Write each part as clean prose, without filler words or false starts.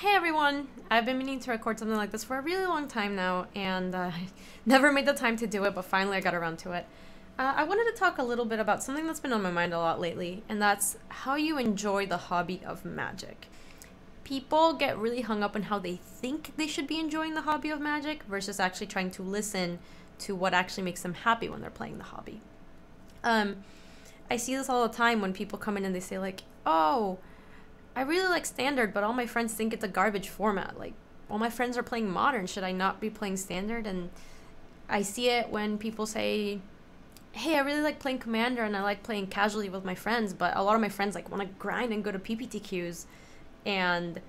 Hey everyone! I've been meaning to record something like this for a really long time now, and never made the time to do it, but finally I got around to it. I wanted to talk a little bit about something that's been on my mind a lot lately, and that's how you enjoy the hobby of Magic. People get really hung up on how they think they should be enjoying the hobby of Magic versus actually trying to listen to what actually makes them happy when they're playing the hobby. I see this all the time when people come in and they say like, oh, I really like Standard, but all my friends think it's a garbage format. Like, all my friends are playing Modern. Should I not be playing Standard? And I see it when people say, hey, I really like playing Commander and I like playing casually with my friends, but a lot of my friends like want to grind and go to PPT queues, and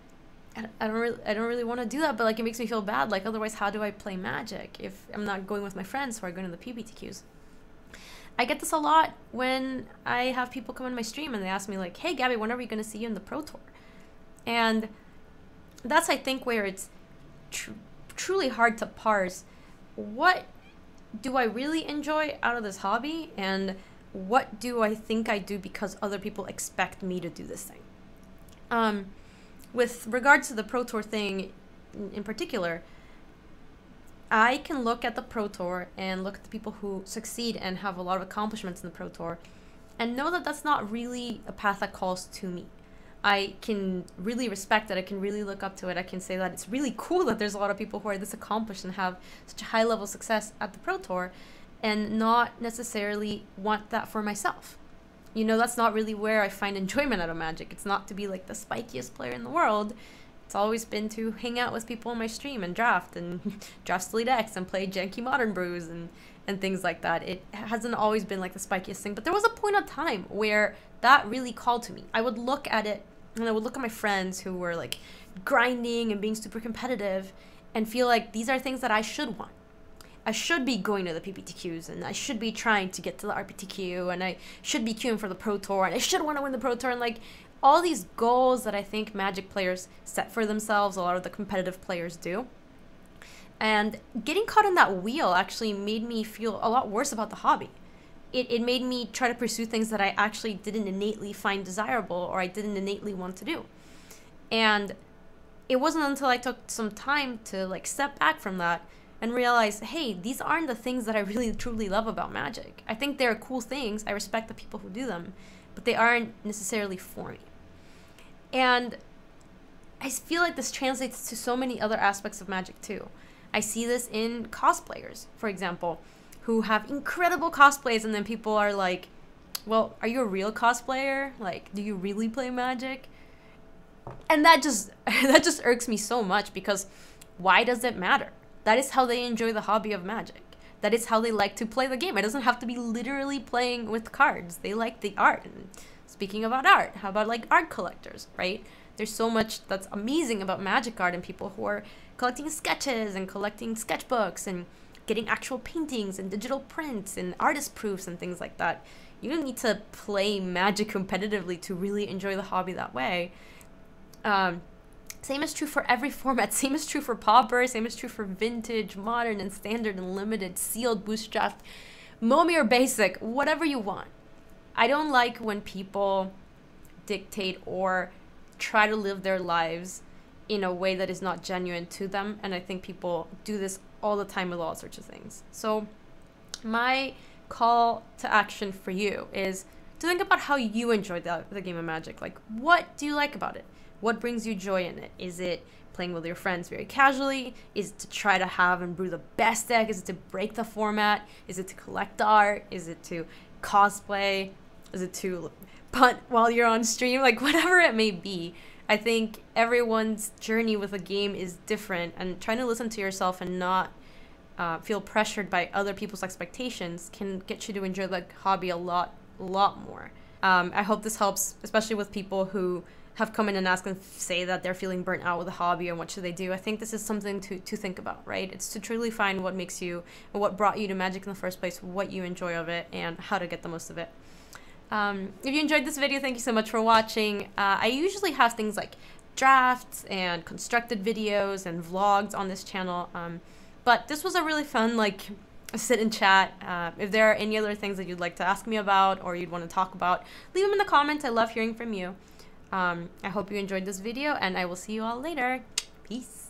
I don't really want to do that, but like it makes me feel bad. Like, otherwise, how do I play Magic if I'm not going with my friends who are going to the PPT queues? I get this a lot when I have people come in my stream and they ask me like, hey Gabby, when are we going to see you in the Pro Tour? And that's, I think, where it's truly hard to parse what do I really enjoy out of this hobby and what do I think I do because other people expect me to do this thing. With regards to the Pro Tour thing in particular, I can look at the Pro Tour and look at the people who succeed and have a lot of accomplishments in the Pro Tour and know that that's not really a path that calls to me. I can really respect it. I can really look up to it. I can say that it's really cool that there's a lot of people who are this accomplished and have such a high level of success at the Pro Tour and not necessarily want that for myself. You know, that's not really where I find enjoyment out of Magic. It's not to be like the spikiest player in the world. It's always been to hang out with people on my stream and draft silly decks and play janky modern brews and things like that. It hasn't always been like the spikiest thing, but there was a point of time where that really called to me. I would look at it and I would look at my friends who were like grinding and being super competitive and feel like these are things that I should want. I should be going to the PPTQs and I should be trying to get to the RPTQ and I should be queuing for the Pro Tour and I should want to win the Pro Tour, and like all these goals that I think Magic players set for themselves, a lot of the competitive players do. And getting caught in that wheel actually made me feel a lot worse about the hobby. It made me try to pursue things that I actually didn't innately find desirable or I didn't innately want to do. And it wasn't until I took some time to like step back from that and realize, hey, these aren't the things that I really truly love about Magic. I think they're cool things. I respect the people who do them, but they aren't necessarily for me. And I feel like this translates to so many other aspects of Magic too. I see this in cosplayers, for example, who have incredible cosplays and then people are like, well, are you a real cosplayer? Like, do you really play Magic? And that just irks me so much, because why does it matter? That is how they enjoy the hobby of Magic. That is how they like to play the game. It doesn't have to be literally playing with cards. They like the art. And speaking about art, how about like art collectors, right? There's so much that's amazing about Magic art and people who are collecting sketches and collecting sketchbooks and getting actual paintings and digital prints and artist proofs and things like that. You don't need to play Magic competitively to really enjoy the hobby that way. Same is true for every format. Same is true for Pauper. Same is true for Vintage, Modern, and Standard, and Limited, Sealed, Boost Draft, Momi or Basic, whatever you want. I don't like when people dictate or try to live their lives in a way that is not genuine to them, and I think people do this all the time with all sorts of things. So my call to action for you is to think about how you enjoy the game of Magic. Like, what do you like about it? What brings you joy in it? Is it playing with your friends very casually? Is it to try to have and brew the best deck? Is it to break the format? Is it to collect art? Is it to cosplay? Is it to punt while you're on stream? Like, whatever it may be, I think everyone's journey with a game is different, and trying to listen to yourself and not feel pressured by other people's expectations can get you to enjoy the hobby a lot more. I hope this helps, especially with people who have come in and ask and say that they're feeling burnt out with the hobby and what should they do. I think this is something to think about, right? It's to truly find what makes you, and what brought you to Magic in the first place, what you enjoy of it, and how to get the most of it. If you enjoyed this video, thank you so much for watching. I usually have things like drafts and constructed videos and vlogs on this channel, but this was a really fun like sit and chat. If there are any other things that you'd like to ask me about or you'd want to talk about, leave them in the comments. I love hearing from you. I hope you enjoyed this video, and I will see you all later. Peace.